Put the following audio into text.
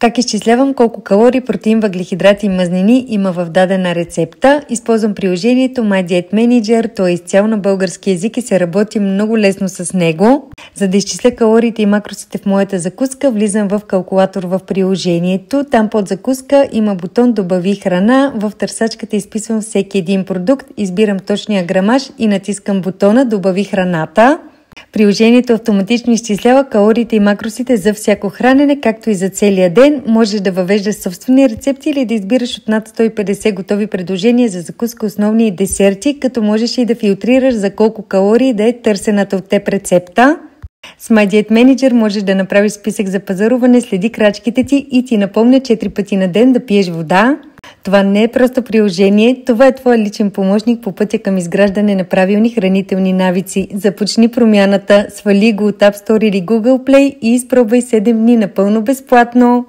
Как изчислявам колко калории, протеин, въглехидрати и мазнини има в дадена рецепта? Използвам приложението My Diet Manager, то е изцяло на български език и се работи много лесно с него. За да изчисля калориите и макросите в моята закуска, влизам в калкулатор в приложението. Там под закуска има бутон "Добави храна". В търсачката изписвам всеки един продукт, избирам точния грамаж и натискам бутона "Добави храната". Приложението автоматично изчислява калориите и макросите за всяко хранене, както и за целия ден. Можеш да въвеждаш собствени рецепти или да избираш от над 150 готови предложения за закуска, основни и десерти, като можеш и да филтрираш за колко калории да е търсената от теб рецепта. С My Diet Manager можеш да направиш списък за пазаруване, следи крачките ти и ти напомня 4 пъти на ден да пиеш вода. Това не е просто приложение, това е твой личен помощник по пътя към изграждане на правилни хранителни навици. Започни промяната, свали го от App Store или Google Play и изпробвай 7 дни напълно безплатно.